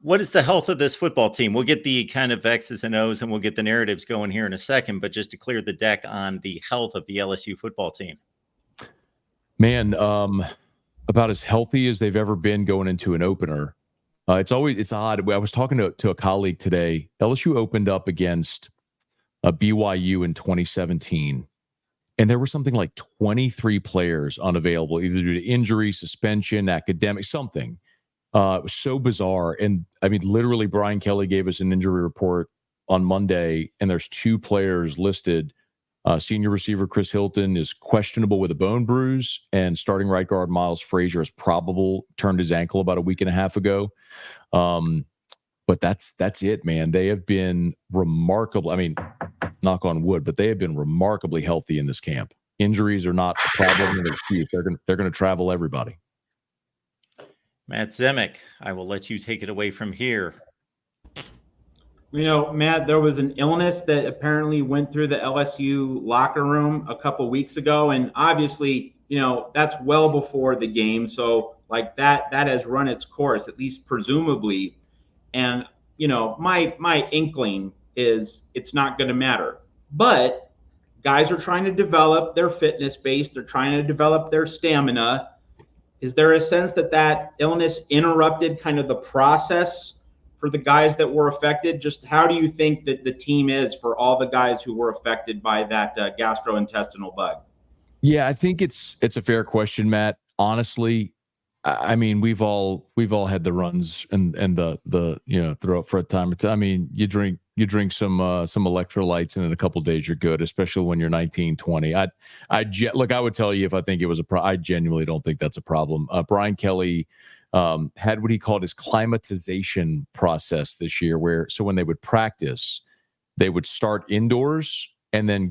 What is the health of this football team? We'll get the kind of X's and O's and we'll get the narratives going here in a second, but just to clear the deck on the health of the LSU football team. Man, about as healthy as they've ever been going into an opener. It's odd. I was talking to a colleague today. LSU opened up against BYU in 2017, and there were something like 23 players unavailable, either due to injury, suspension, academic, something. It was so bizarre. And I mean, literally, Brian Kelly gave us an injury report on Monday, and there's 2 players listed. Senior receiver Chris Hilton is questionable with a bone bruise, and starting right guard Miles Frazier is probable turned his ankle about a week and a half ago. But that's it, man. They have been remarkable. I mean, knock on wood, but they have been remarkably healthy in this camp. Injuries are not a problem. They're going to travel everybody. Matt Zemek, I will let you take it away from here. You know, Matt, there was an illness that apparently went through the LSU locker room a couple weeks ago. And obviously, you know, that's well before the game. So like that has run its course, at least presumably. And, you know, my inkling is it's not going to matter. But guys are trying to develop their fitness base. They're trying to develop their stamina. Is there a sense that illness interrupted kind of the process for the guys that were affected? Just how do you think that the team is for all the guys who were affected by that gastrointestinal bug? Yeah, I think it's a fair question, Matt. Honestly, I mean, we've all had the runs and the throat for a time. I mean, you drink some electrolytes, and in a couple of days you're good, especially when you're 19, 20. Look, I would tell you if I think it was I genuinely don't think that's a problem. Brian Kelly had what he called his climatization process this year, so when they would practice, they would start indoors and then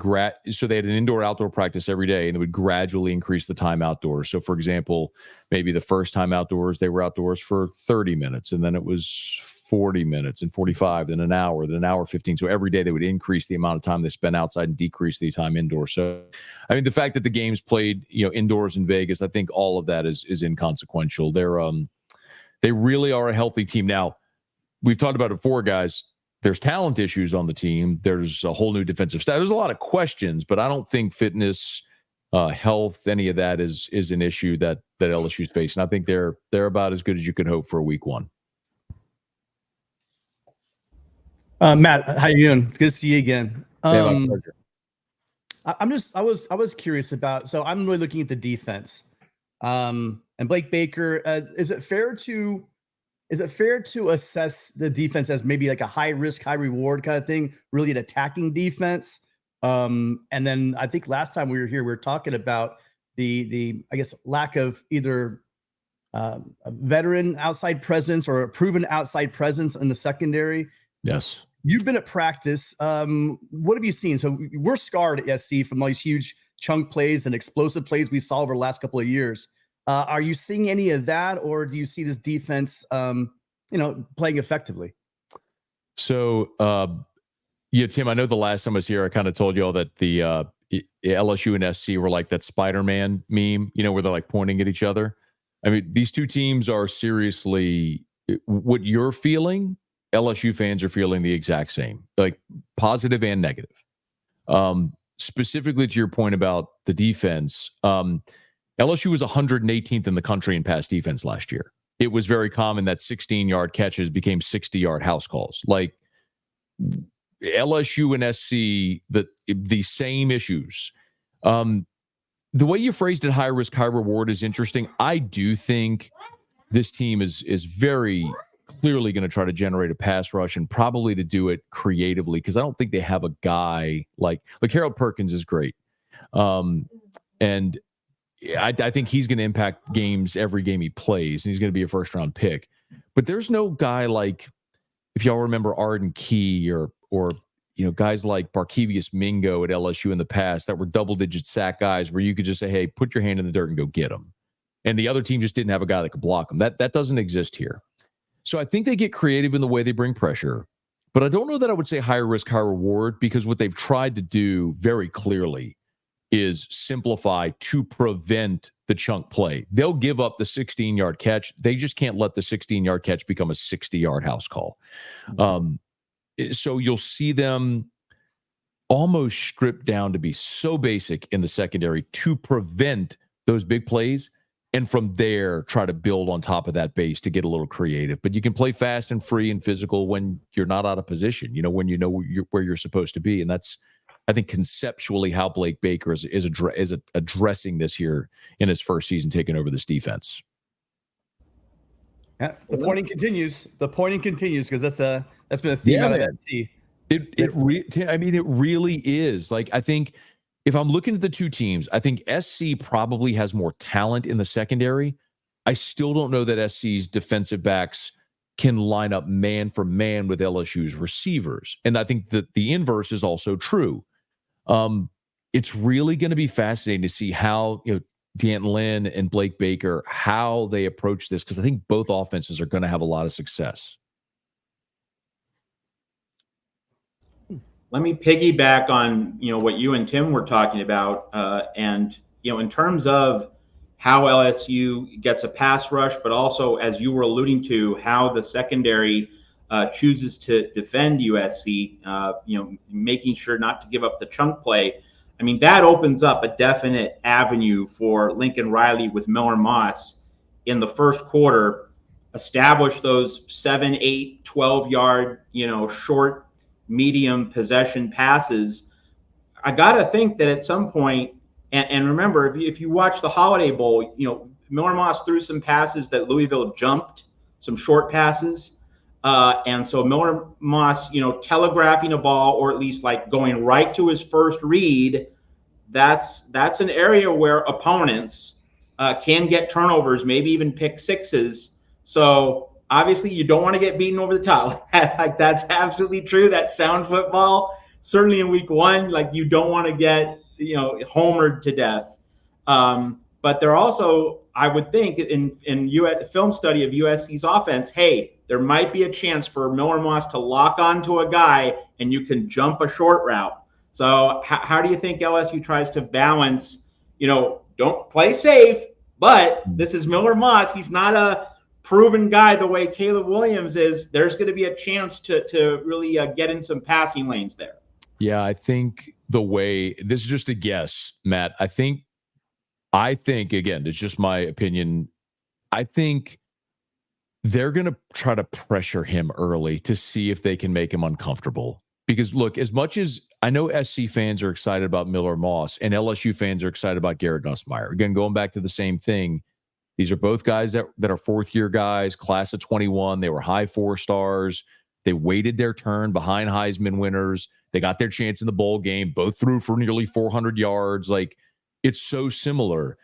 so they had an indoor-outdoor practice every day, and it would gradually increase the time outdoors. So, for example, maybe the first time outdoors, they were outdoors for 30 minutes, and then it was 40 minutes and 45, then an hour 15. So every day they would increase the amount of time they spent outside and decrease the time indoors. So, I mean, the fact that the game's played, indoors in Vegas, I think all of that is inconsequential. They really are a healthy team. Now, we've talked about it before, guys. There's talent issues on the team. There's a whole new defensive staff. There's a lot of questions, but I don't think fitness, health, any of that is an issue that LSU's facing. I think they're about as good as you could hope for a week 1. Matt, how you doing? Good to see you again. My pleasure. I was curious about. So I'm really looking at the defense, and Blake Baker. Is it fair to assess the defense as maybe like a high risk, high reward kind of thing, really an attacking defense? And then I think last time we were here, we were talking about the I guess lack of either a veteran outside presence or a proven outside presence in the secondary. Yes. You've been at practice. What have you seen? So we're scarred at SC from all these huge chunk plays and explosive plays we saw over the last couple of years. Are you seeing any of that, or do you see this defense, playing effectively? So, Tim, I know the last time I was here, I kind of told you all that the LSU and SC were like that Spider-Man meme, where they're like pointing at each other. I mean, these two teams are seriously what you're feeling. LSU fans are feeling the exact same, like positive and negative. Specifically to your point about the defense, LSU was 118th in the country in pass defense last year. It was very common that 16-yard catches became 60-yard house calls. Like LSU and SC, the same issues. The way you phrased it, high risk, high reward, is interesting. I do think this team is very clearly going to try to generate a pass rush, and probably to do it creatively, because I don't think they have a guy like Harold Perkins is great. And I think he's going to impact games every game he plays, and he's going to be a first-round pick. But there's no guy like, if y'all remember Arden Key or guys like Barkevius Mingo at LSU in the past that were double-digit sack guys where you could just say, hey, put your hand in the dirt and go get them. And the other team just didn't have a guy that could block them. That doesn't exist here. So I think they get creative in the way they bring pressure. But I don't know that I would say higher risk, higher reward, because what they've tried to do very clearly is simplify to prevent the chunk play. They'll give up the 16-yard catch. They just can't let the 16-yard catch become a 60-yard house call. So you'll see them almost stripped down to be so basic in the secondary to prevent those big plays. And from there, try to build on top of that base to get a little creative. But you can play fast and free and physical when you're not out of position, when you know where you're supposed to be. And that's, I think, conceptually how Blake Baker is addressing this here in his first season taking over this defense. Yeah, the pointing continues. The pointing continues because that's been a theme out of SC. It really is. Like, I think if I'm looking at the two teams, I think SC probably has more talent in the secondary. I still don't know that SC's defensive backs can line up man for man with LSU's receivers. And I think that the inverse is also true. It's really going to be fascinating to see how, D'Anton Lynn and Blake Baker, how they approach this, because I think both offenses are going to have a lot of success. Let me piggyback on what you and Tim were talking about, and in terms of how LSU gets a pass rush, but also, as you were alluding to, how the secondary chooses to defend USC. Making sure not to give up the chunk play. I mean, that opens up a definite avenue for Lincoln Riley with Miller Moss in the first quarter. Establish those 7, 8, 12-yard, short, medium possession passes. I got to think that at some point, and remember, if you watch the Holiday Bowl, Miller Moss threw some passes that Louisville jumped, some short passes. And so Miller Moss, telegraphing a ball, or at least like going right to his first read, that's an area where opponents can get turnovers, maybe even pick sixes. So obviously, you don't want to get beaten over the top. Like, that's absolutely true. That's sound football. Certainly in week one, like, you don't want to get, homered to death. But they're also, I would think, in film study of USC's offense, hey, there might be a chance for Miller Moss to lock onto a guy and you can jump a short route. So how do you think LSU tries to balance, don't play safe, but this is Miller Moss. He's not a proven guy the way Caleb Williams is. There's going to be a chance to really get in some passing lanes there. Yeah, I think this is just a guess, Matt. I think again, it's just my opinion. I think they're going to try to pressure him early to see if they can make him uncomfortable. Because look, as much as I know SC fans are excited about Miller Moss and LSU fans are excited about Garrett Nussmeier. Again, going back to the same thing, these are both guys that are fourth-year guys, class of 21. They were high 4 stars. They waited their turn behind Heisman winners. They got their chance in the bowl game. Both threw for nearly 400 yards. Like, it's so similar.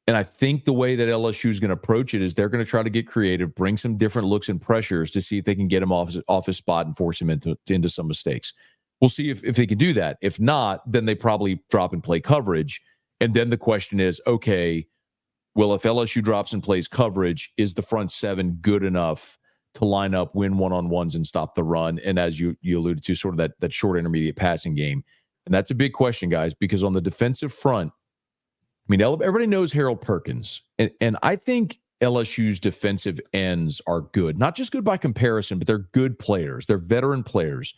And I think the way that LSU is going to approach it is they're going to try to get creative, bring some different looks and pressures to see if they can get him off his spot and force him into some mistakes. We'll see if they can do that. If not, then they probably drop and play coverage. And then the question is, okay, well, if LSU drops and plays coverage, is the front seven good enough to line up, win one-on-ones, and stop the run? And as you alluded to, sort of that short intermediate passing game. And that's a big question, guys, because on the defensive front, I mean, everybody knows Harold Perkins. And I think LSU's defensive ends are good. Not just good by comparison, but they're good players. They're veteran players.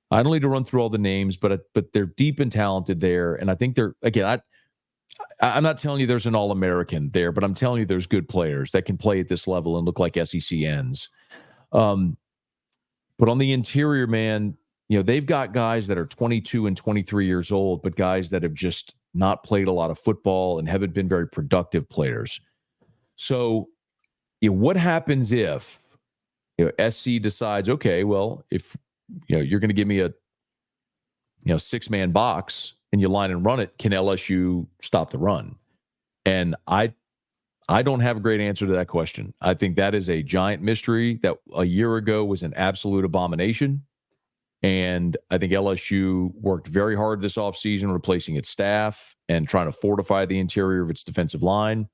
I don't need to run through all the names, but they're deep and talented there. And I think they're, again, I'm not telling you there's an All-American there, but I'm telling you there's good players that can play at this level and look like SEC ends. But on the interior, man, they've got guys that are 22 and 23 years old, but guys that have just not played a lot of football and haven't been very productive players. So what happens if SC decides, okay, well, if you're going to give me a 6-man box and you line and run it, can LSU stop the run? And I don't have a great answer to that question. I think that is a giant mystery that a year ago was an absolute abomination. And I think LSU worked very hard this offseason replacing its staff and trying to fortify the interior of its defensive line.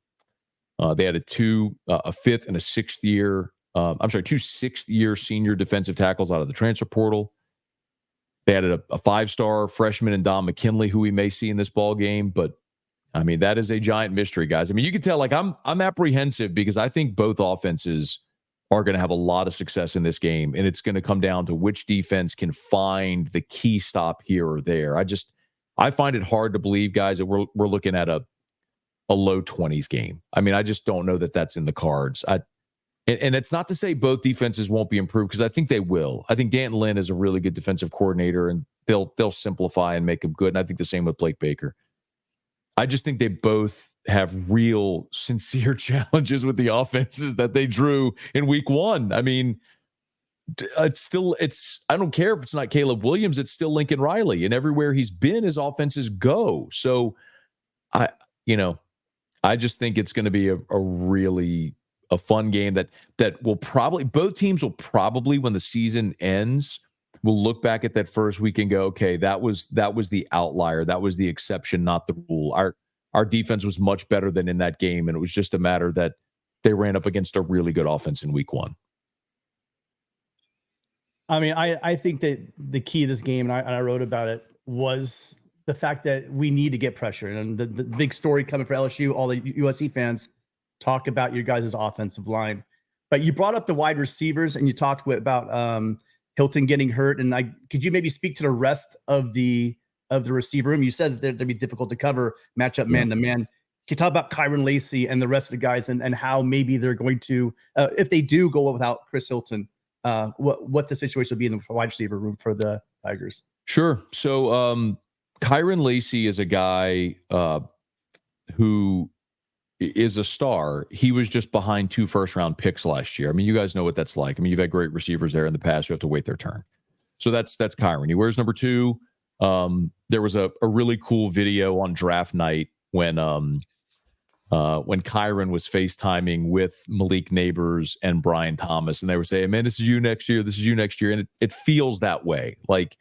They had a fifth and a sixth year, two sixth-year senior defensive tackles out of the transfer portal. They added a 5-star freshman in Don McKinley, who we may see in this ball game. But I mean, that is a giant mystery, guys. I mean, you can tell, like, I'm apprehensive because I think both offenses are going to have a lot of success in this game, and it's going to come down to which defense can find the key stop here or there. I find it hard to believe, guys, that we're looking at a low 20s game. I mean, I just don't know that that's in the cards. And it's not to say both defenses won't be improved, because I think they will. I think Danton Lynn is a really good defensive coordinator, and they'll simplify and make him good. And I think the same with Blake Baker. I just think they both have real, sincere challenges with the offenses that they drew in week 1. I mean, I don't care if it's not Caleb Williams, it's still Lincoln Riley. And everywhere he's been, his offenses go. So I just think it's going to be a really fun game that will probably, both teams will probably, when the season ends, will look back at that first week and go, okay, that was the outlier. That was the exception, not the rule. Our defense was much better than in that game, and it was just a matter that they ran up against a really good offense in week 1. I mean, I think that the key of this game, and I wrote about it, was the fact that we need to get pressure. And the big story coming for LSU, all the USC fans talk about your guys' offensive line. But you brought up the wide receivers, and you talked about Hilton getting hurt. And could you maybe speak to the rest of the receiver room? You said that they'd be difficult to cover, match up man to man. Can you talk about Kyron Lacy and the rest of the guys, and how maybe they're going to, if they do go without Chris Hilton, what the situation will be in the wide receiver room for the Tigers? Sure. So Kyron Lacy is a guy who is a star. He was just behind 2 first-round picks last year. I mean, you guys know what that's like. I mean, you've had great receivers there in the past who have to wait their turn. So that's Kyron. He wears number 2. There was a really cool video on draft night when Kyron was FaceTiming with Malik Neighbors and Brian Thomas, and they were saying, man, this is you next year. This is you next year. And it feels that way. Like,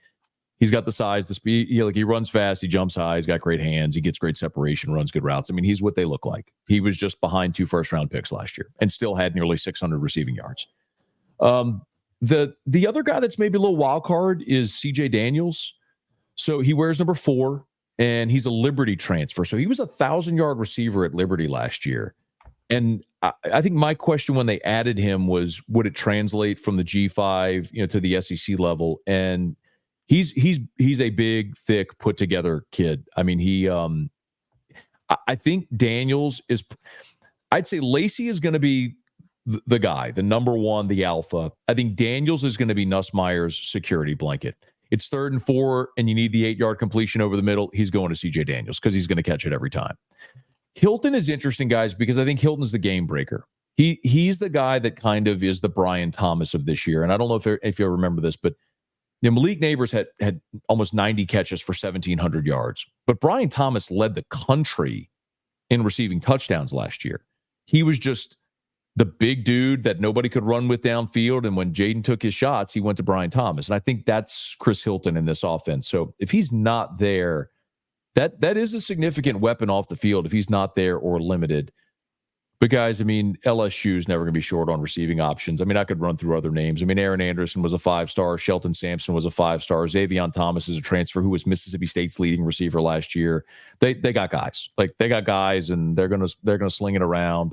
he's got the size, the speed. He runs fast. He jumps high. He's got great hands. He gets great separation, runs good routes. I mean, he's what they look like. He was just behind 2 first-round picks last year and still had nearly 600 receiving yards. The other guy that's maybe a little wild card is CJ Daniels. So he wears number 4, and he's a Liberty transfer. So he was a 1,000-yard receiver at Liberty last year. And I think my question when they added him was, would it translate from the G5, to the SEC level? And he's a big, thick, put together kid. I mean, I think Daniels is, I'd say Lacy is going to be the guy, the number 1, the alpha. I think Daniels is going to be Nussmeier's security blanket. It's 3rd and 4, and you need the 8-yard completion over the middle. He's going to CJ Daniels because he's going to catch it every time. Hilton is interesting, guys, because I think Hilton's the game breaker. He's the guy that kind of is the Brian Thomas of this year. And I don't know if you remember this, but Malik Neighbors had almost 90 catches for 1,700 yards. But Brian Thomas led the country in receiving touchdowns last year. He was just the big dude that nobody could run with downfield. And when Jaden took his shots, he went to Brian Thomas. And I think that's Chris Hilton in this offense. So if he's not there, that is a significant weapon off the field if he's not there or limited. But guys, I mean, LSU is never going to be short on receiving options. I mean, I could run through other names. I mean, Aaron Anderson was a 5-star. Shelton Sampson was a 5-star. Xavion Thomas is a transfer who was Mississippi State's leading receiver last year. They got guys. And they're gonna sling it around.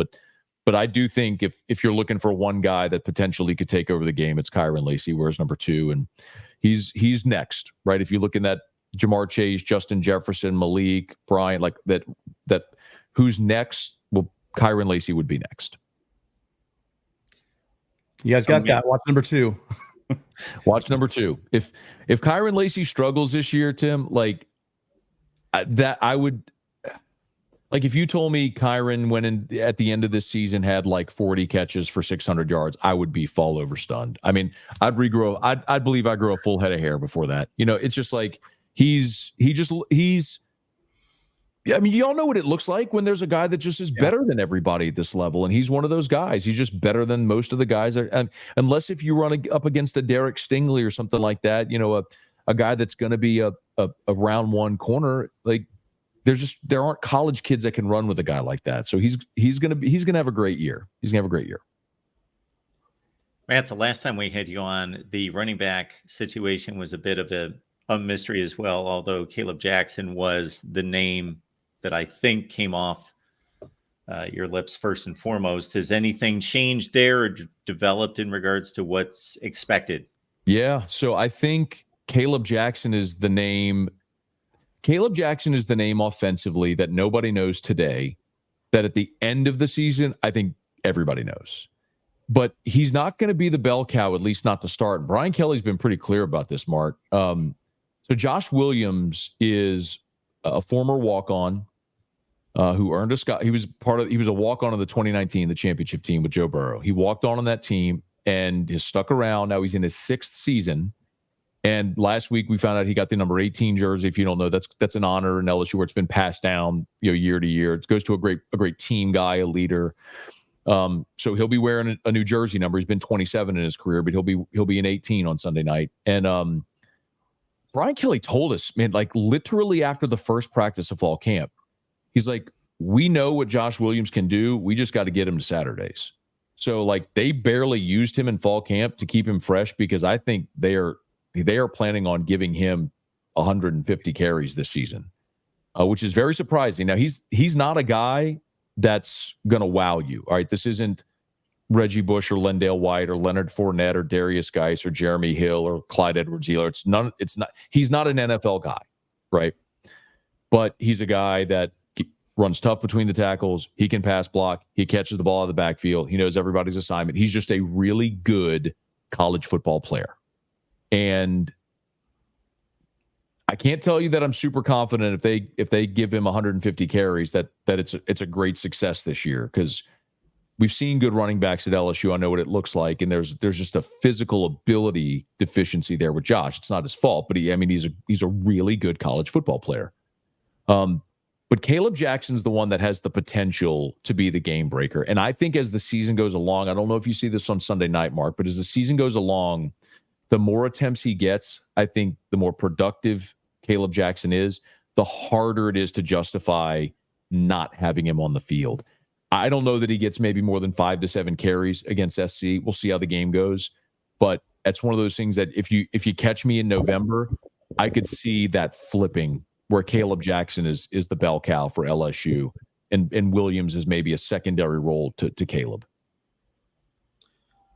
But I do think if you're looking for one guy that potentially could take over the game, it's Kyron Lacy, where's number 2, and he's next, right? If you look in that Jamar Chase, Justin Jefferson, Malik, Bryant, like that who's next? Well, Kyron Lacy would be next. You guys got that. Watch number 2. Watch number 2. If Kyron Lacy struggles this year, Tim, like that, I would. Like, if you told me Kyron went in at the end of this season had like 40 catches for 600 yards, I would be fall over stunned. I mean, I'd believe I grew a full head of hair before that. It's just like he's. I mean, you all know what it looks like when there's a guy that just is better than everybody at this level, and he's one of those guys. He's just better than most of the guys. And unless if you run up against a Derek Stingley or something like that, a guy that's going to be a round 1 corner, like. There aren't college kids that can run with a guy like that. So he's gonna have a great year. He's gonna have a great year. Matt, the last time we had you on, the running back situation was a bit of a mystery as well, although Caleb Jackson was the name that I think came off your lips first and foremost. Has anything changed there or developed in regards to what's expected? Yeah. So I think Caleb Jackson is the name. Caleb Jackson is the name offensively that nobody knows today, that at the end of the season, I think everybody knows. But he's not going to be the bell cow, at least not to start. Brian Kelly's been pretty clear about this, Mark. So Josh Williams is a former walk-on who earned a Scott. He was a walk-on of the 2019, the championship team with Joe Burrow. He walked on that team and has stuck around. Now he's in his 6th season. And last week we found out he got the number 18 jersey. If you don't know, that's an honor in LSU where it's been passed down, year to year. It goes to a great team guy, a leader. So he'll be wearing a new jersey number. He's been 27 in his career, but he'll be an 18 on Sunday night. And Brian Kelly told us, man, like literally after the first practice of fall camp, he's like, we know what Josh Williams can do. We just got to get him to Saturdays. So like they barely used him in fall camp to keep him fresh because I think they are planning on giving him 150 carries this season, which is very surprising. Now he's not a guy that's going to wow you. All right. This isn't Reggie Bush or Lendale White or Leonard Fournette or Darius Geis or Jeremy Hill or Clyde Edwards-Helaire. He's not an NFL guy. Right. But he's a guy that runs tough between the tackles. He can pass block. He catches the ball out of the backfield. He knows everybody's assignment. He's just a really good college football player. And I can't tell you that I'm super confident if they give him 150 carries that it's a great success this year, because we've seen good running backs at LSU. I know what it looks like, and there's just a physical ability deficiency there with Josh. It's not his fault, but he's a really good college football player. But Caleb Jackson's the one that has the potential to be the game breaker. And I think as the season goes along, I don't know if you see this on Sunday night, Mark, but as the season goes along, the more attempts he gets, I think the more productive Caleb Jackson is, the harder it is to justify not having him on the field. I don't know that he gets maybe more than 5 to 7 carries against SC. We'll see how the game goes. But that's one of those things that if you catch me in November, I could see that flipping where Caleb Jackson is the bell cow for LSU and Williams is maybe a secondary role to Caleb.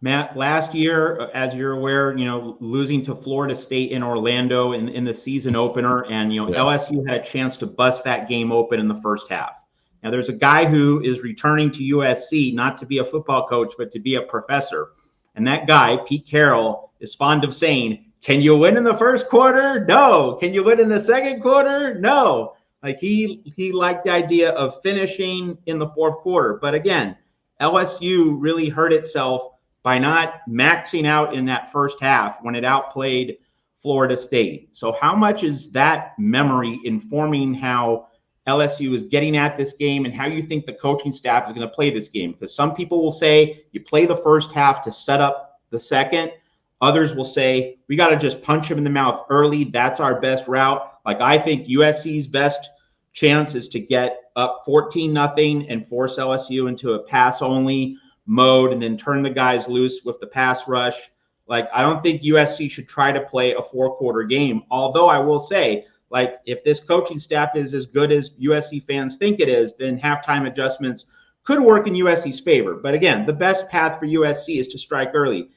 Matt, last year, as you're aware, losing to Florida State in Orlando in the season opener, and LSU had a chance to bust that game open in the first half. Now, there's a guy who is returning to USC, not to be a football coach, but to be a professor. And that guy, Pete Carroll, is fond of saying, can you win in the first quarter? No. Can you win in the second quarter? No. Like he liked the idea of finishing in the fourth quarter. But again, LSU really hurt itself by not maxing out in that first half when it outplayed Florida State. So how much is that memory informing how LSU is getting at this game and how you think the coaching staff is going to play this game? Because some people will say you play the first half to set up the second. Others will say we got to just punch him in the mouth early. That's our best route. Like I think USC's best chance is to get up 14-0 and force LSU into a pass-only mode and then turn the guys loose with the pass rush. Like, I don't think USC should try to play a 4-quarter game. Although I will say, like, if this coaching staff is as good as USC fans think it is, then halftime adjustments could work in USC's favor. But again, the best path for USC is to strike early.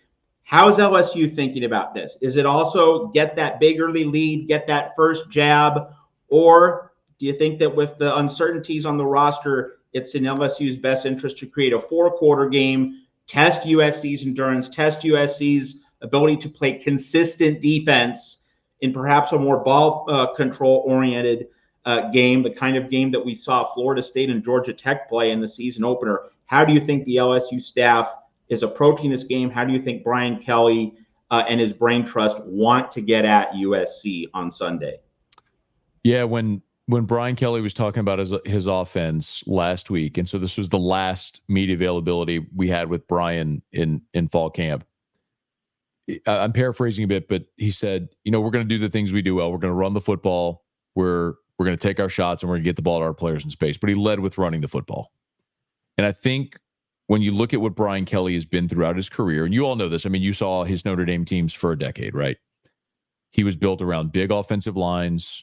How's LSU thinking about this? Is it also get that big early lead, get that first jab, or do you think that with the uncertainties on the roster, it's in LSU's best interest to create a 4-quarter game, test USC's endurance, test USC's ability to play consistent defense in perhaps a more ball control-oriented game, the kind of game that we saw Florida State and Georgia Tech play in the season opener? How do you think the LSU staff is approaching this game? How do you think Brian Kelly and his brain trust want to get at USC on Sunday? Yeah, when Brian Kelly was talking about his offense last week, and so this was the last media availability we had with Brian in fall camp. I'm paraphrasing a bit, but he said, we're going to do the things we do well. We're going to run the football. We're going to take our shots, and we're going to get the ball to our players in space. But he led with running the football. And I think when you look at what Brian Kelly has been throughout his career, and you all know this, I mean, you saw his Notre Dame teams for a decade, right? He was built around big offensive lines,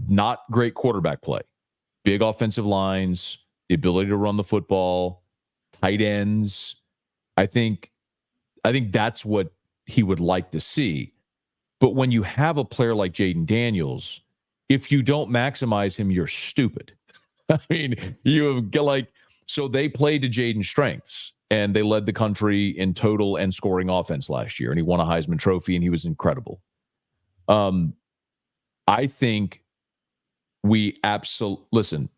not great quarterback play, big offensive lines, the ability to run the football, tight ends. I think that's what he would like to see. But when you have a player like Jaden Daniels, if you don't maximize him, you're stupid. I mean, so they played to Jaden's strengths, and they led the country in total and scoring offense last year, and he won a Heisman Trophy, and he was incredible. I think listen,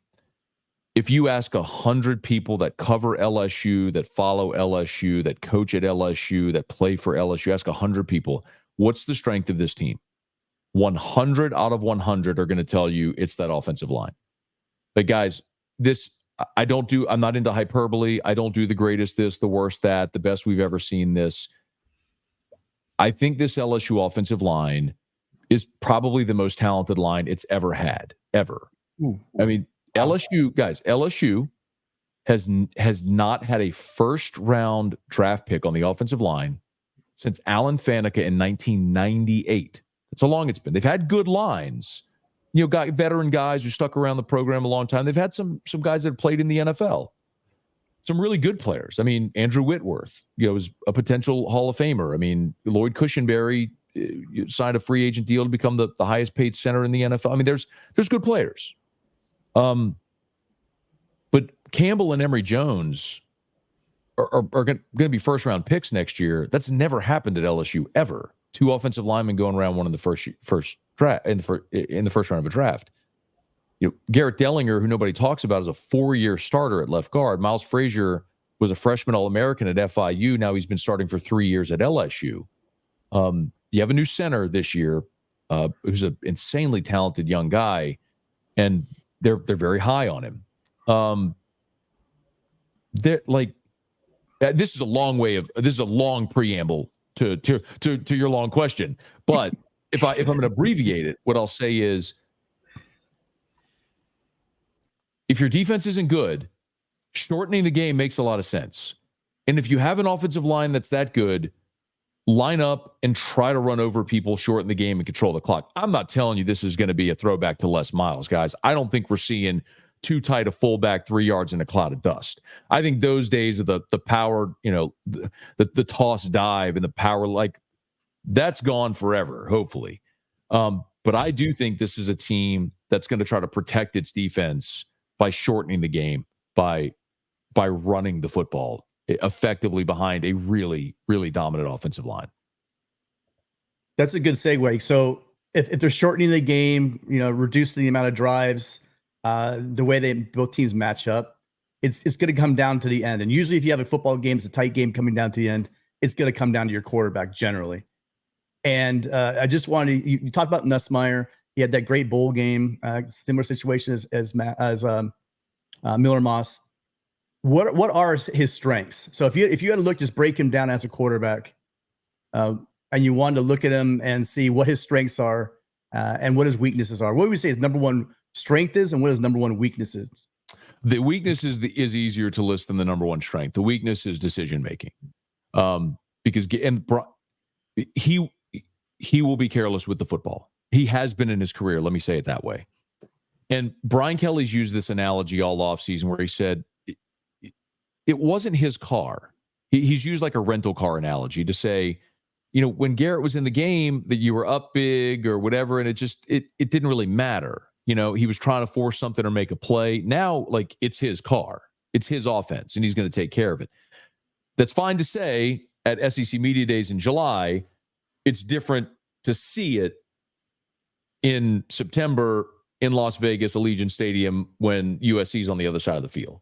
if you ask 100 people that cover LSU, that follow LSU, that coach at LSU, that play for LSU, ask 100 people, what's the strength of this team? 100 out of 100 are going to tell you it's that offensive line. But guys, I'm not into hyperbole. I don't do the greatest this, the worst that, the best we've ever seen this. I think this LSU offensive line is probably the most talented line it's ever had, ever. I mean, LSU has not had a first round draft pick on the offensive line since Alan Faneca in 1998. That's how long it's been. They've had good lines, got veteran guys who stuck around the program a long time. They've had some guys that have played in the NFL, some really good players. I mean, Andrew Whitworth, is a potential Hall of Famer. I mean, Lloyd Cushenberry signed a free agent deal to become the highest paid center in the NFL. I mean, there's good players. But Campbell and Emory Jones are going to be first round picks next year. That's never happened at LSU ever. Two offensive linemen going round one in the first draft in the first round of a draft. Garrett Dellinger, who nobody talks about, is a 4-year starter at left guard. Miles Frazier was a freshman All-American at FIU. Now he's been starting for 3 years at LSU. You have a new center this year, who's an insanely talented young guy, and they're very high on him. They're like, this is a long preamble to your long question. But if I'm going to abbreviate it, what I'll say is, if your defense isn't good, shortening the game makes a lot of sense. And if you have an offensive line that's that good, line up and try to run over people, shorten the game, and control the clock. I'm not telling you this is going to be a throwback to Les Miles, guys. I don't think we're seeing too tight a fullback 3 yards in a cloud of dust. I think those days of the power, the toss dive and the power, that's gone forever, hopefully. But I do think this is a team that's going to try to protect its defense by shortening the game, by running the football effectively behind a really, really dominant offensive line. That's a good segue. So if they're shortening the game, reducing the amount of drives, the way both teams match up, it's going to come down to the end. And usually if you have a football game, it's a tight game coming down to the end, it's going to come down to your quarterback generally. And I just wanted you talked about Nussmeier. He had that great bowl game, similar situation as Miller Moss. What are his strengths? So if you had to just break him down as a quarterback, and you wanted to look at him and see what his strengths are and what his weaknesses are, what would we say his number one strength is, and what his number one weakness is? The weakness is easier to list than the number one strength. The weakness is decision making, because he will be careless with the football. He has been in his career. Let me say it that way. And Brian Kelly's used this analogy all offseason where he said it wasn't his car. He's used like a rental car analogy to say, when Garrett was in the game, that you were up big or whatever, and it didn't really matter. He was trying to force something or make a play. Now, it's his car. It's his offense, and he's going to take care of it. That's fine to say at SEC Media Days in July. It's different to see it in September in Las Vegas, Allegiant Stadium, when USC is on the other side of the field.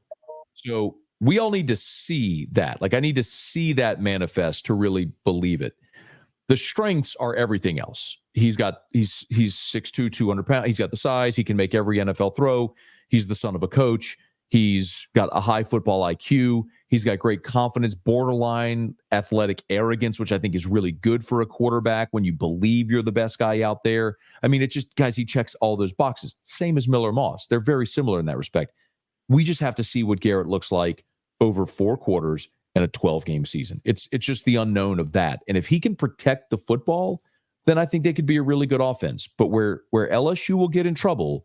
So we all need to see that. I need to see that manifest to really believe it. The strengths are everything else. He's 6'2", 200 pounds. He's got the size. He can make every NFL throw. He's the son of a coach. He's got a high football IQ. He's got great confidence, borderline athletic arrogance, which I think is really good for a quarterback when you believe you're the best guy out there. I mean, guys, he checks all those boxes. Same as Miller Moss. They're very similar in that respect. We just have to see what Garrett looks like over 4 quarters and a 12-game season. It's just the unknown of that. And if he can protect the football, then I think they could be a really good offense. But where LSU will get in trouble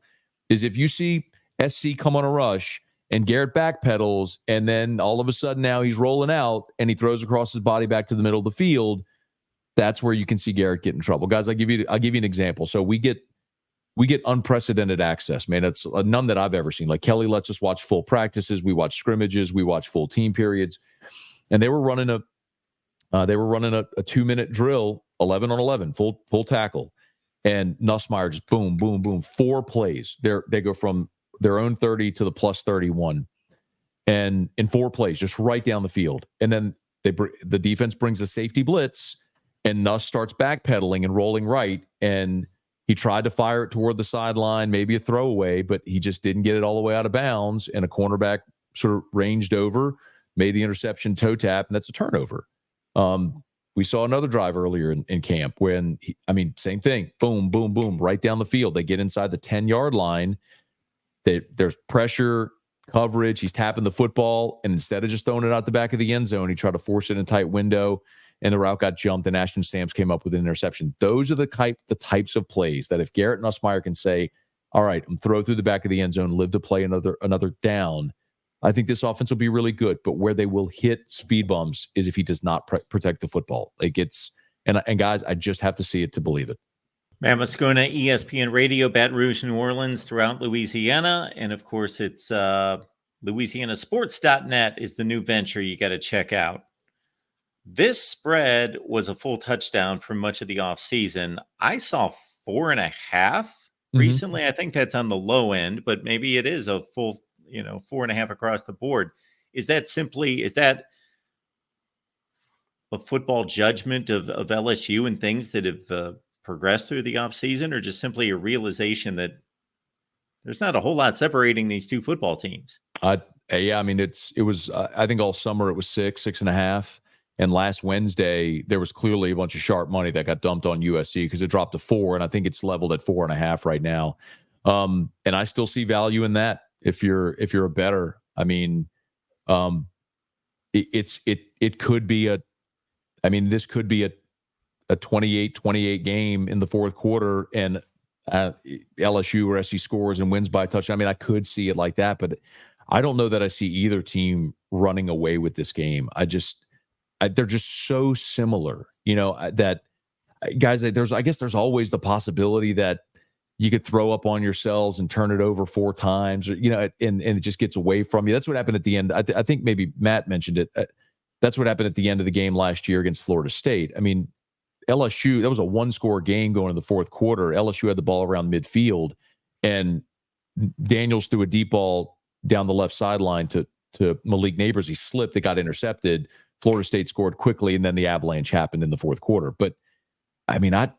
is if you see SC come on a rush and Garrett backpedals, and then all of a sudden now he's rolling out and he throws across his body back to the middle of the field. That's where you can see Garrett get in trouble. Guys, I'll give you an example. So we get unprecedented access, man. It's none that I've ever seen. Like Kelly lets us watch full practices, we watch scrimmages, we watch full team periods, and they were running a 2-minute drill, 11 on 11, full tackle, and Nussmeier just boom, boom, boom, 4 plays. They go from their own 30 to the plus 31, and in 4 plays, just right down the field. And then the defense brings a safety blitz, and Nuss starts backpedaling and rolling right, and he tried to fire it toward the sideline, maybe a throwaway, but he just didn't get it all the way out of bounds, and a cornerback sort of ranged over, made the interception, toe tap, and that's a turnover. We saw another drive earlier in camp when, same thing, boom, boom, boom, right down the field. They get inside the 10-yard line. There's pressure, coverage. He's tapping the football, and instead of just throwing it out the back of the end zone, he tried to force it in a tight window, and the route got jumped, and Ashton Stamps came up with an interception. Those are the types of plays that if Garrett Nussmeier can say, all right, I'm throw through the back of the end zone, live to play another down, I think this offense will be really good. But where they will hit speed bumps is if he does not protect the football. And guys, I just have to see it to believe it. Mammoth's going to ESPN Radio, Baton Rouge, New Orleans, throughout Louisiana. And of course, it's LouisianaSports.net is the new venture you got to check out. This spread was a full touchdown for much of the offseason. I saw 4.5 recently. I think that's on the low end, but maybe it is a full, 4.5 across the board. Is that a football judgment of LSU and things that have progressed through the offseason, or just simply a realization that there's not a whole lot separating these two football teams? I think all summer it was 6.5. And last Wednesday, there was clearly a bunch of sharp money that got dumped on USC because it dropped to 4, and I think it's leveled at 4.5 right now. And I still see value in that if you're a bettor. It could be this could be a 28-28 game in the fourth quarter, and LSU or SC scores and wins by a touchdown. I could see it like that, but I don't know that I see either team running away with this game. They're just so similar, that guys, there's always the possibility that you could throw up on yourselves and turn it over 4 times, and it just gets away from you. That's what happened at the end. I think maybe Matt mentioned it. That's what happened at the end of the game last year against Florida State. LSU, that was a 1-score game going in the fourth quarter. LSU had the ball around midfield, and Daniels threw a deep ball down the left sideline to Malik Neighbors. He slipped. It got intercepted. Florida State scored quickly, and then the avalanche happened in the fourth quarter. But Mark,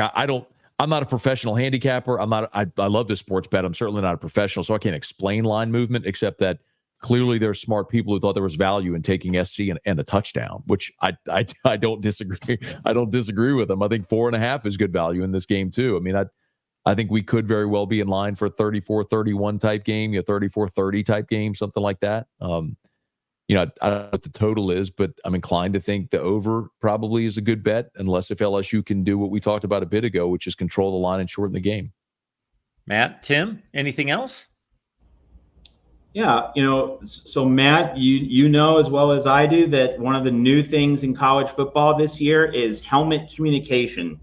I'm not a professional handicapper. I love this sports bet. I'm certainly not a professional, so I can't explain line movement, except that clearly there's smart people who thought there was value in taking SC and a touchdown, which I don't disagree. I don't disagree with them. I think 4.5 is good value in this game too. I think we could very well be in line for a 34-31 type game, 34-30 type game, something like that. I don't know what the total is, but I'm inclined to think the over probably is a good bet, unless if LSU can do what we talked about a bit ago, which is control the line and shorten the game. Matt, Tim, anything else? Yeah, so Matt, you know as well as I do that one of the new things in college football this year is helmet communication.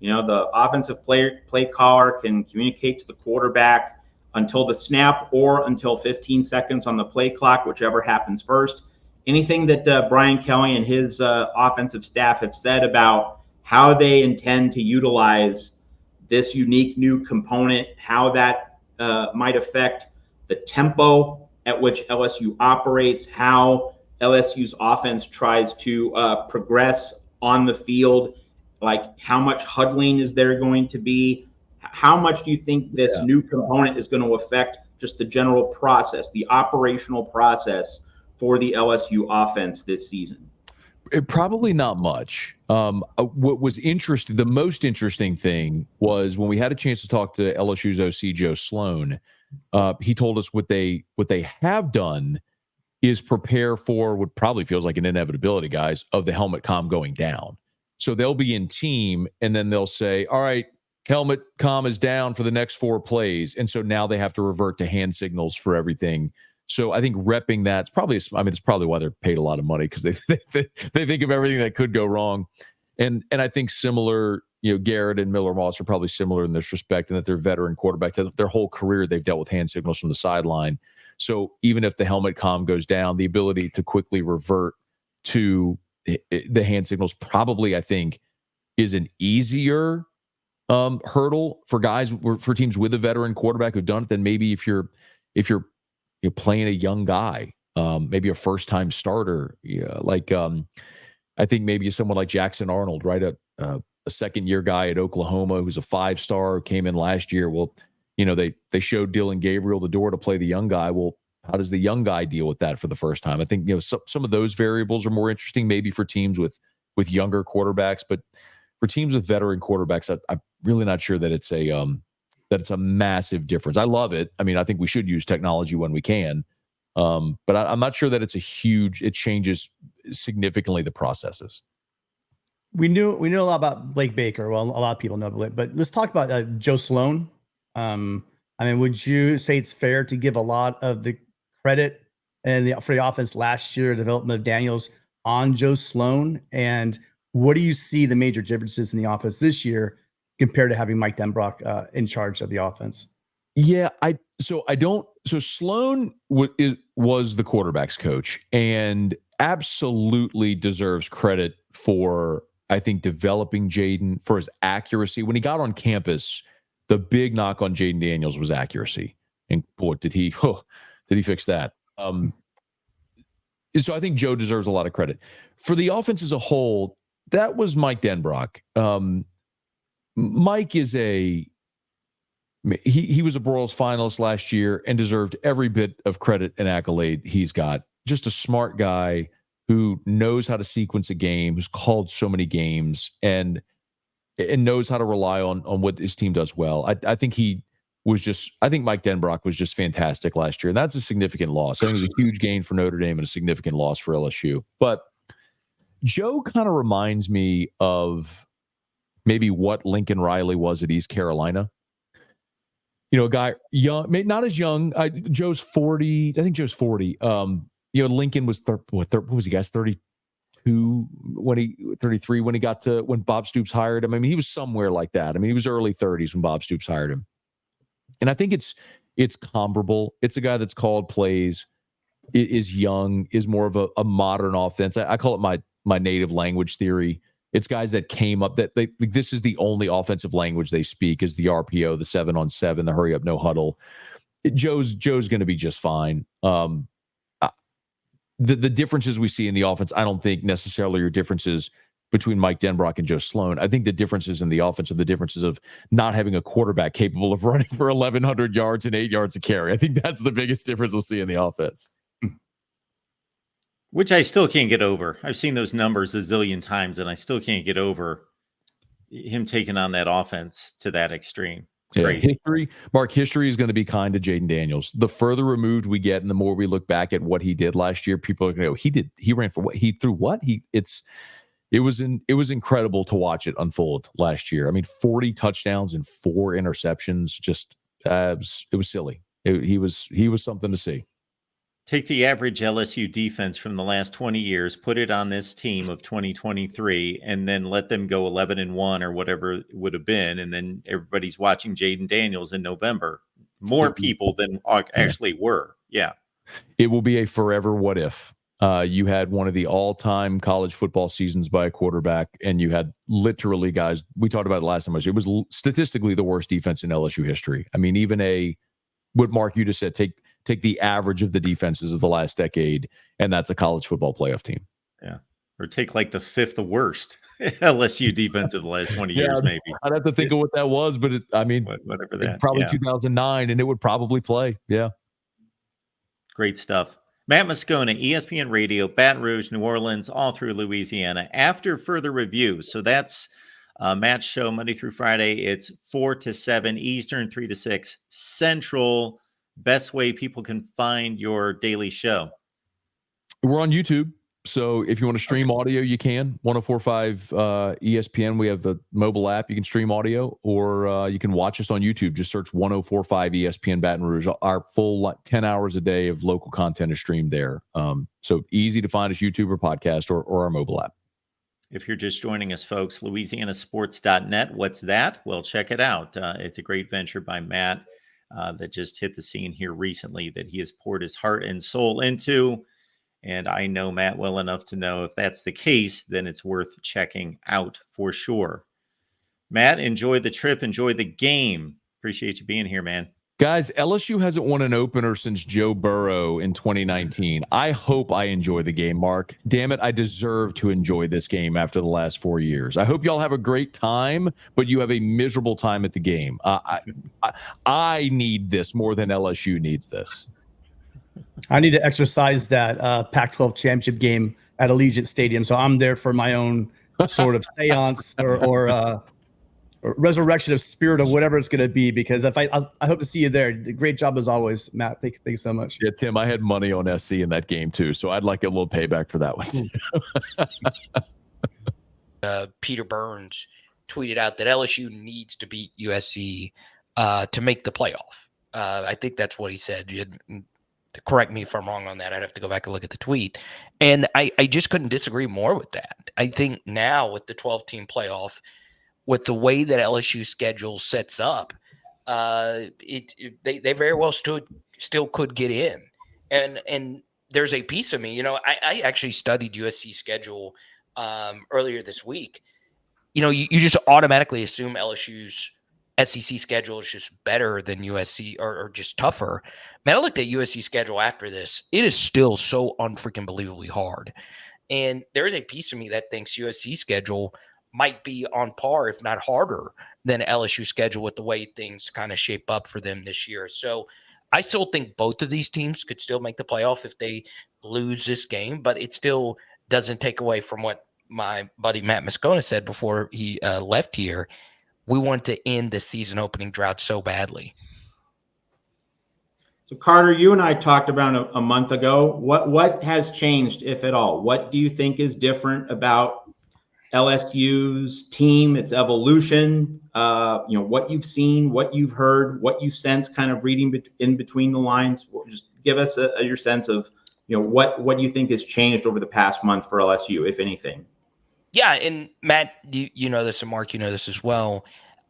The offensive play caller can communicate to the quarterback until the snap or until 15 seconds on the play clock, whichever happens first. Anything that Brian Kelly and his offensive staff have said about how they intend to utilize this unique new component, how that might affect the tempo at which LSU operates, how LSU's offense tries to progress on the field, like how much huddling is there going to be? How much do you think this new component is going to affect just the general process, the operational process for the LSU offense this season? Probably not much. What was interesting, the most interesting thing was when we had a chance to talk to LSU's OC, Joe Sloan. He told us what they have done is prepare for what probably feels like an inevitability, guys, of the helmet comm going down. So they'll be in team, and then they'll say, all right, helmet comm is down for the next 4 plays. And so now they have to revert to hand signals for everything. So I think repping that's probably, it's probably why they're paid a lot of money, because they think of everything that could go wrong. And I think similar, Garrett and Miller Moss are probably similar in this respect, in that they're veteran quarterbacks. Their whole career, they've dealt with hand signals from the sideline. So even if the helmet comm goes down, the ability to quickly revert to the hand signals probably, I think, is an easier hurdle for teams with a veteran quarterback who've done it than maybe if you're playing a young guy, maybe a first-time starter, I think maybe someone like Jackson Arnold, right? A second-year guy at Oklahoma who's a 5-star, came in last year. Well, they showed Dylan Gabriel the door to play the young guy. Well, how does the young guy deal with that for the first time? I think some of those variables are more interesting maybe for teams with younger quarterbacks, but for teams with veteran quarterbacks, I'm really not sure that it's a massive difference. I love it. I mean, I think we should use technology when we can, but I'm not sure that it changes significantly the processes. We knew a lot about Blake Baker. Well, a lot of people know Blake, but let's talk about Joe Sloan. Would you say it's fair to give a lot of the credit for the offense last year, development of Daniels, on Joe Sloan? And what do you see the major differences in the offense this year compared to having Mike Denbrock in charge of the offense? Yeah, So Sloan was the quarterback's coach and absolutely deserves credit for, I think, developing Jaden, for his accuracy. When he got on campus, the big knock on Jaden Daniels was accuracy. And boy, did he fix that. So I think Joe deserves a lot of credit. For the offense as a whole, that was Mike Denbrock. Mike is he was a Broyles finalist last year and deserved every bit of credit and accolade he's got. Just a smart guy who knows how to sequence a game, who's called so many games, and knows how to rely on what his team does well. I think Mike Denbrock was just fantastic last year, and that's a significant loss. I think it was a huge gain for Notre Dame and a significant loss for LSU. But Joe kind of reminds me of maybe what Lincoln Riley was at East Carolina. A guy young, not as young. Joe's 40. I think Joe's 40. Lincoln was what was he, guys? 32 33 when Bob Stoops hired him. I mean, he was somewhere like that. I mean, he was early 30s when Bob Stoops hired him. And I think it's comparable. It's a guy that's called plays, is young, is more of a modern offense. I call it my native language theory. It's guys that came up that this is the only offensive language they speak, is the RPO, the 7-on-7, the hurry up, no huddle. Joe's going to be just fine. The differences we see in the offense, I don't think necessarily are differences between Mike Denbrock and Joe Sloan. I think the differences in the offense are the differences of not having a quarterback capable of running for 1,100 yards and 8 yards a carry. I think that's the biggest difference we'll see in the offense. Which I still can't get over. I've seen those numbers a zillion times, and I still can't get over him taking on that offense to that extreme. It's crazy. History is going to be kind to Jaden Daniels. The further removed we get and the more we look back at what he did last year, people are going to go, he ran for what? He threw what? It was incredible to watch it unfold last year. I mean, 40 touchdowns and 4 interceptions. Just it was silly. He was something to see. Take the average LSU defense from the last 20 years, put it on this team of 2023, and then let them go 11-1 or whatever it would have been. And then everybody's watching Jaden Daniels in November. More people than actually were. Yeah. It will be a forever what if. You had one of the all-time college football seasons by a quarterback, and you had literally guys, we talked about it last time, it was statistically the worst defense in LSU history. I mean, even what Mark, you just said, take the average of the defenses of the last decade, and that's a college football playoff team. Yeah. Or take like the 5th worst LSU defense of the last 20 years, maybe. I'd have to think of what that was, but whatever that. Probably 2009, and it would probably play. Yeah. Great stuff. Matt Moscona, ESPN Radio, Baton Rouge, New Orleans, all through Louisiana. After further review, so that's Matt's show Monday through Friday. It's 4 to 7 Eastern, 3 to 6 Central. Best way people can find your daily show. We're on YouTube. So if you want to stream audio, you can. 104.5 ESPN. We have a mobile app. You can stream audio, or you can watch us on YouTube. Just search 104.5 ESPN Baton Rouge. Our full 10 hours a day of local content is streamed there. So easy to find us, YouTube or podcast, or our mobile app. If you're just joining us, folks, LouisianaSports.net. What's that? Well, check it out. It's a great venture by Matt that just hit the scene here recently that he has poured his heart and soul into. And I know Matt well enough to know if that's the case, then it's worth checking out for sure. Matt, enjoy the trip. Enjoy the game. Appreciate you being here, man. Guys, LSU hasn't won an opener since Joe Burrow in 2019. I hope I enjoy the game, Mark. Damn it, I deserve to enjoy this game after the last 4 years. I hope y'all have a great time, but you have a miserable time at the game. I need this more than LSU needs this. I need to exercise that Pac-12 championship game at Allegiant Stadium, so I'm there for my own sort of seance or resurrection of spirit or whatever it's going to be. Because I hope to see you there. Great job as always, Matt. Thanks so much. Yeah, Tim, I had money on SC in that game too, so I'd like a little payback for that one. Peter Burns tweeted out that LSU needs to beat USC to make the playoff. I think that's what he said. To correct me if I'm wrong on that, I'd have to go back and look at the tweet. And I just couldn't disagree more with that. I think now with the 12-team playoff, with the way that LSU schedule sets up, they very well still could get in. And there's a piece of me, I actually studied USC schedule earlier this week. You just automatically assume LSU's SEC schedule is just better than USC or just tougher. Man, I looked at USC schedule after this. It is still so unfreaking believably hard. And there is a piece of me that thinks USC schedule might be on par, if not harder, than LSU schedule with the way things kind of shape up for them this year. So I still think both of these teams could still make the playoff if they lose this game, but it still doesn't take away from what my buddy Matt Moscona said before he left here. We want to end the season opening drought so badly. So Carter, you and I talked about a month ago. What has changed, if at all? What do you think is different about LSU's team, its evolution? What you've seen, what you've heard, what you sense, kind of reading in between the lines. Just give us your sense of what you think has changed over the past month for LSU, if anything. Yeah, and Matt, you know this, and Mark, you know this as well.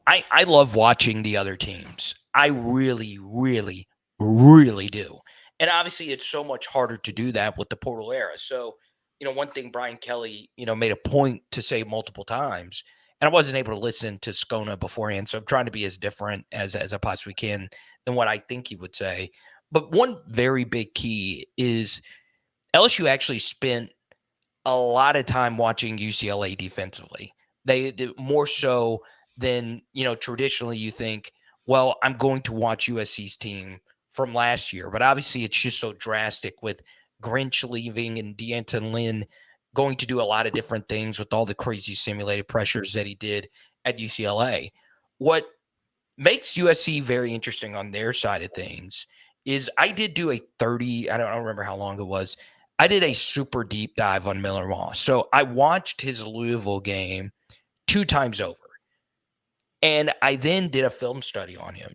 I love watching the other teams. I really, really, really do. And obviously, it's so much harder to do that with the portal era. So, one thing Brian Kelly, made a point to say multiple times, and I wasn't able to listen to Scona beforehand, so I'm trying to be as different as I possibly can than what I think he would say. But one very big key is LSU actually spent a lot of time watching UCLA defensively. They more so than, traditionally you think, well, I'm going to watch USC's team from last year. But obviously it's just so drastic with Grinch leaving and D'Anton Lynn going to do a lot of different things with all the crazy simulated pressures that he did at UCLA. What makes USC very interesting on their side of things is I did do a 30, I don't remember how long it was. I did a super deep dive on Miller Moss. So I watched his Louisville game 2 times over. And I then did a film study on him.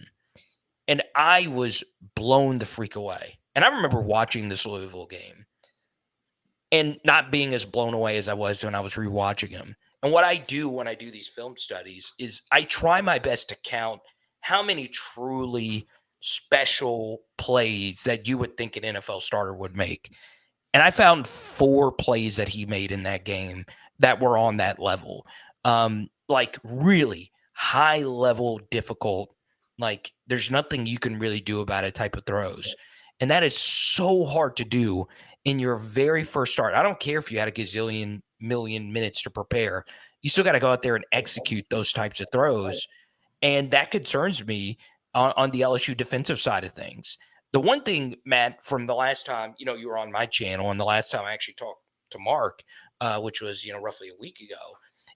And I was blown the freak away. And I remember watching this Louisville game and not being as blown away as I was when I was rewatching him. And what I do when I do these film studies is I try my best to count how many truly special plays that you would think an NFL starter would make. And I found 4 plays that he made in that game that were on that level. Like really high level, difficult, like there's nothing you can really do about it type of throws. And that is so hard to do in your very first start. I don't care if you had a gazillion million minutes to prepare. You still got to go out there and execute those types of throws. And that concerns me on the LSU defensive side of things. The one thing, Matt, from the last time, you were on my channel and the last time I actually talked to Mark, which was, roughly a week ago,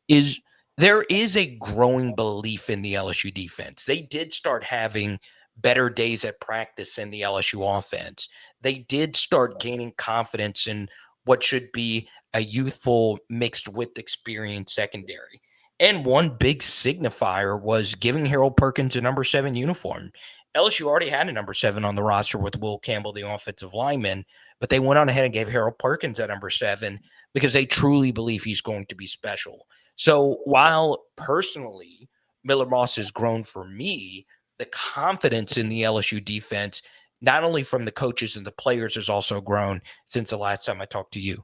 is there is a growing belief in the LSU defense. They did start having better days at practice in the LSU offense. They did start gaining confidence in what should be a youthful mixed with experienced secondary. And one big signifier was giving Harold Perkins a number 7 uniform. LSU already had a number 7 on the roster with Will Campbell, the offensive lineman, but they went on ahead and gave Harold Perkins that number 7 because they truly believe he's going to be special. So while personally Miller Moss has grown for me, the confidence in the LSU defense, not only from the coaches and the players, has also grown since the last time I talked to you.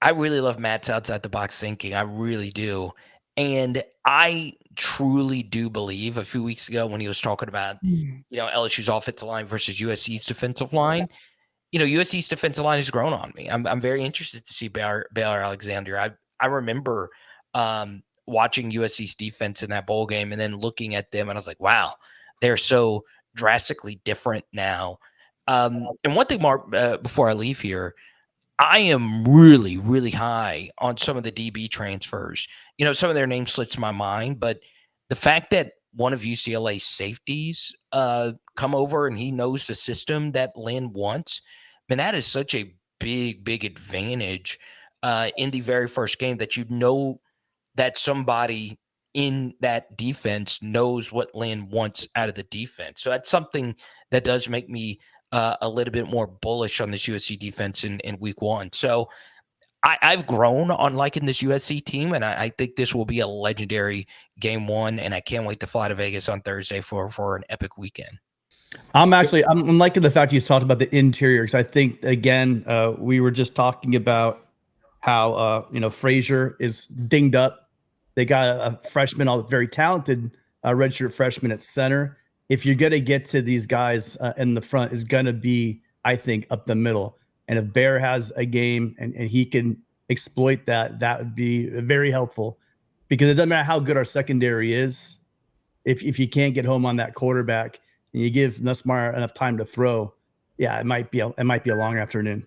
I really love Matt's outside the box thinking. I really do. And I truly do believe a few weeks ago when he was talking about, LSU's offensive line versus USC's defensive line, USC's defensive line has grown on me. I'm very interested to see Baylor Alexander. I remember watching USC's defense in that bowl game and then looking at them, and I was like, wow, they're so drastically different now. And one thing, Mark, before I leave here, I am really, really high on some of the DB transfers. Some of their names slips my mind, but the fact that one of UCLA's safeties come over and he knows the system that Lynn wants, man, that is such a big, big advantage in the very first game, that that somebody in that defense knows what Lynn wants out of the defense. So that's something that does make me a little bit more bullish on this USC defense in week 1. So I've grown on liking this USC team, and I think this will be a legendary game 1, and I can't wait to fly to Vegas on Thursday for an epic weekend. I'm liking the fact you talked about the interior, because I think, again, we were just talking about how, Frazier is dinged up. They got a freshman, all very talented redshirt freshman at center. If you're going to get to these guys in the front, is going to be, I think, up the middle. And if Bear has a game and he can exploit that, that would be very helpful, because it doesn't matter how good our secondary is. If you can't get home on that quarterback and you give Nussmeier enough time to throw, yeah, it might be a long afternoon.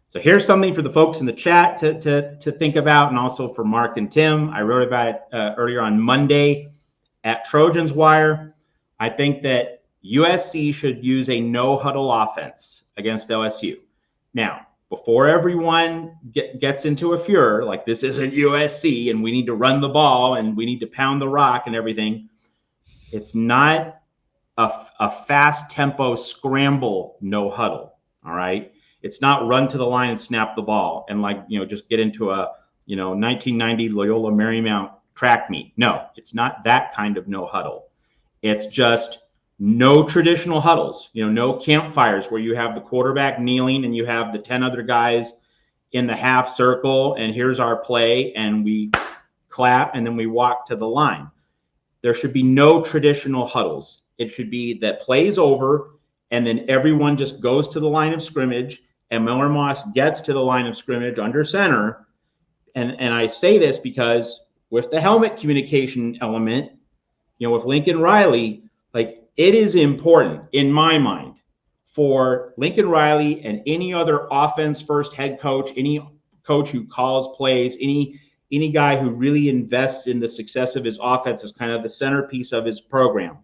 So here's something for the folks in the chat to think about, and also for Mark and Tim. I wrote about it earlier on Monday at Trojans Wire. I think that USC should use a no-huddle offense against LSU. Now, before everyone gets into a furor, like this isn't USC and we need to run the ball and we need to pound the rock and everything, it's not a fast tempo scramble no-huddle, all right? It's not run to the line and snap the ball and just get into a 1990 Loyola Marymount track meet. No, it's not that kind of no-huddle. It's just no traditional huddles, no campfires where you have the quarterback kneeling and you have the 10 other guys in the half circle and here's our play and we clap and then we walk to the line. There should be no traditional huddles. It should be that play's over and then everyone just goes to the line of scrimmage and Miller Moss gets to the line of scrimmage under center. And I say this because with the helmet communication element, with Lincoln Riley, it is important in my mind for Lincoln Riley and any other offense first head coach, any coach who calls plays, any guy who really invests in the success of his offense as kind of the centerpiece of his program.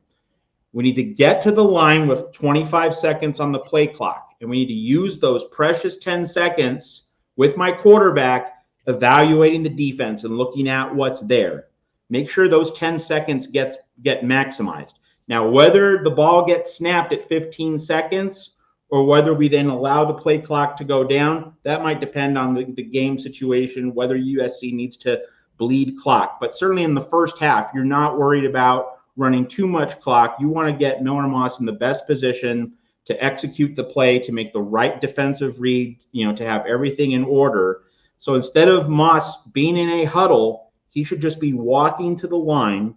We need to get to the line with 25 seconds on the play clock, and we need to use those precious 10 seconds with my quarterback evaluating the defense and looking at what's there. Make sure those 10 seconds get maximized. Now, whether the ball gets snapped at 15 seconds or whether we then allow the play clock to go down, that might depend on the game situation, whether USC needs to bleed clock. But certainly in the first half, you're not worried about running too much clock. You want to get Miller Moss in the best position to execute the play, to make the right defensive read, to have everything in order. So instead of Moss being in a huddle, he should just be walking to the line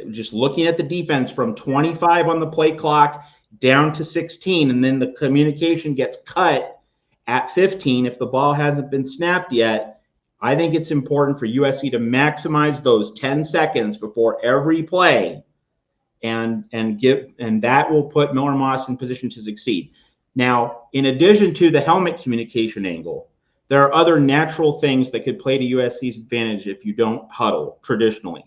just looking at the defense from 25 on the play clock down to 16. And then the communication gets cut at 15 if the ball hasn't been snapped yet. I think it's important for USC to maximize those 10 seconds before every play and that will put Miller Moss in position to succeed. Now, in addition to the helmet communication angle, there are other natural things that could play to USC's advantage if you don't huddle traditionally.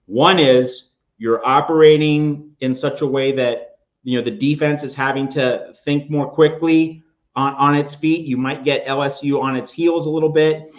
One is you're operating in such a way that the defense is having to think more quickly on its feet. You might get LSU on its heels a little bit.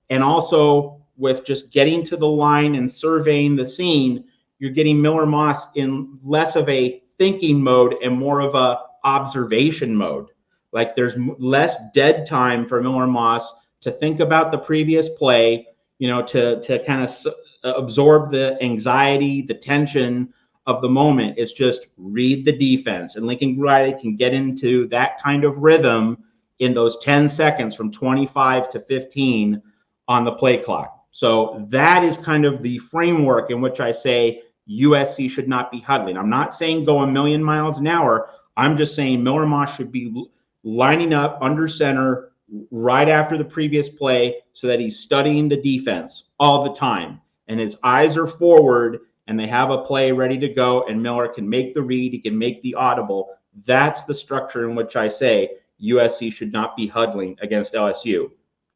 And also with just getting to the line and surveying the scene, you're getting Miller Moss in less of a thinking mode and more of a observation mode. Like there's less dead time for Miller Moss to think about the previous play, to kind of absorb the anxiety, the tension of the moment. It's just read the defense. And Lincoln Riley can get into that kind of rhythm in those 10 seconds from 25 to 15 on the play clock. So that is kind of the framework in which I say USC should not be huddling. I'm not saying go a million miles an hour. I'm just saying Miller Moss should be lining up under center right after the previous play so that he's studying the defense all the time. And his eyes are forward and they have a play ready to go, and Miller can make the read, he can make the audible. That's the structure in which I say USC should not be huddling against LSU.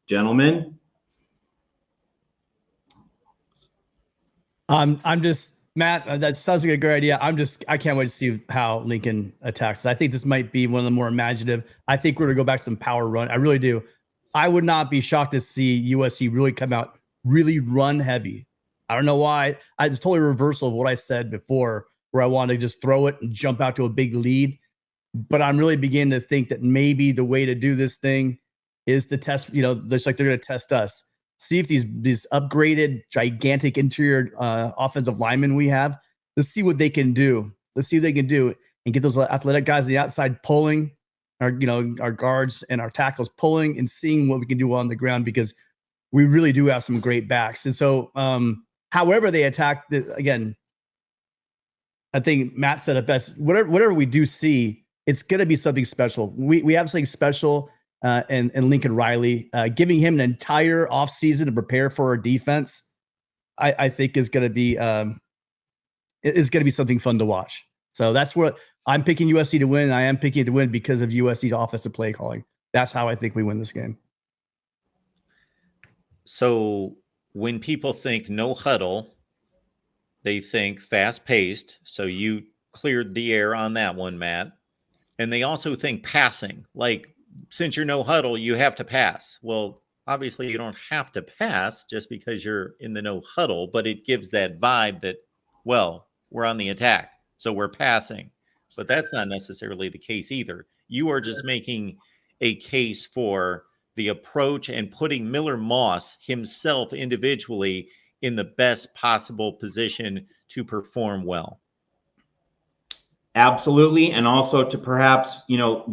Gentlemen? I'm just, Matt, that sounds like a great idea. I can't wait to see how Lincoln attacks. I think this might be one of the more imaginative. I think we're going to go back to some power run. I really do. I would not be shocked to see USC really come out, really run heavy. I don't know why. It's totally reversal of what I said before, where I wanted to just throw it and jump out to a big lead. But I'm really beginning to think that maybe the way to do this thing is to test, just like they're going to test us. See if these upgraded, gigantic interior offensive linemen we have, let's see what they can do. Let's see what they can do and get those athletic guys on the outside pulling, our guards and our tackles pulling and seeing what we can do on the ground, because we really do have some great backs. And so, however they attack, again, I think Matt said it best. Whatever we do see, it's going to be something special. We have something special. And Lincoln Riley, giving him an entire offseason to prepare for our defense, I think is going to be something fun to watch. So that's what I'm picking USC to win. I am picking it to win because of USC's offensive play calling. That's how I think we win this game. So when people think no huddle, they think fast paced. So you cleared the air on that one, Matt. And they also think passing, like, since you're no huddle, you have to pass. Well, obviously you don't have to pass just because you're in the no huddle, but it gives that vibe that, well, we're on the attack, so we're passing. But that's not necessarily the case either. You are just making a case for the approach and putting Miller Moss himself individually in the best possible position to perform well. Absolutely. And also to perhaps,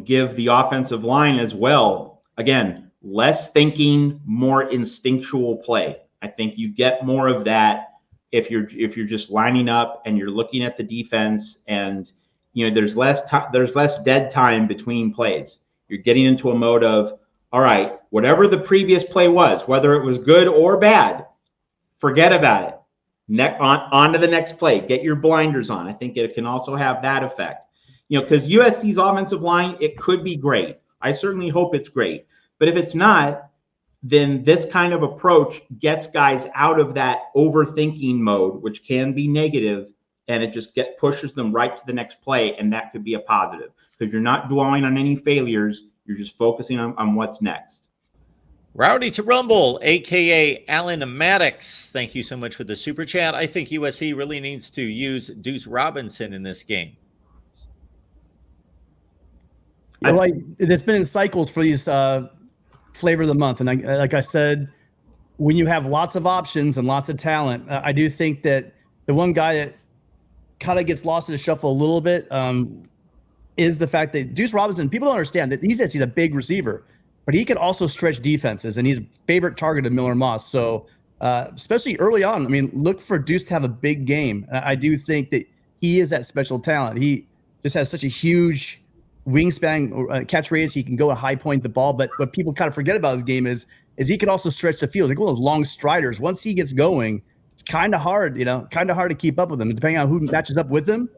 give the offensive line as well, again, less thinking, more instinctual play. I think you get more of that if you're just lining up and you're looking at the defense, and there's less dead time between plays. You're getting into a mode of, all right, whatever the previous play was, whether it was good or bad, forget about it. On to the next play. Get your blinders on. I think it can also have that effect. Because USC's offensive line, it could be great. I certainly hope it's great. But if it's not, then this kind of approach gets guys out of that overthinking mode, which can be negative, and it just pushes them right to the next play, and that could be a positive because you're not dwelling on any failures. You're just focusing on what's next. Rowdy to Rumble, a.k.a. Alan Maddox. Thank you so much for the super chat. I think USC really needs to use Deuce Robinson in this game. It's been in cycles for these flavor of the month. And like I said, when you have lots of options and lots of talent, I do think that the one guy that kind of gets lost in the shuffle a little bit is the fact that Deuce Robinson, people don't understand that he's a big receiver, but he can also stretch defenses, and he's a favorite target of Miller Moss. So especially early on, look for Deuce to have a big game. I do think that he is that special talent. He just has such a huge wingspan or catch radius. He can go and high point the ball, but what people kind of forget about his game is he can also stretch the field. Like one of those long striders. Once he gets going, it's kind of hard to keep up with him. And depending on who matches up with him,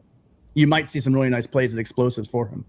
you might see some really nice plays and explosives for him.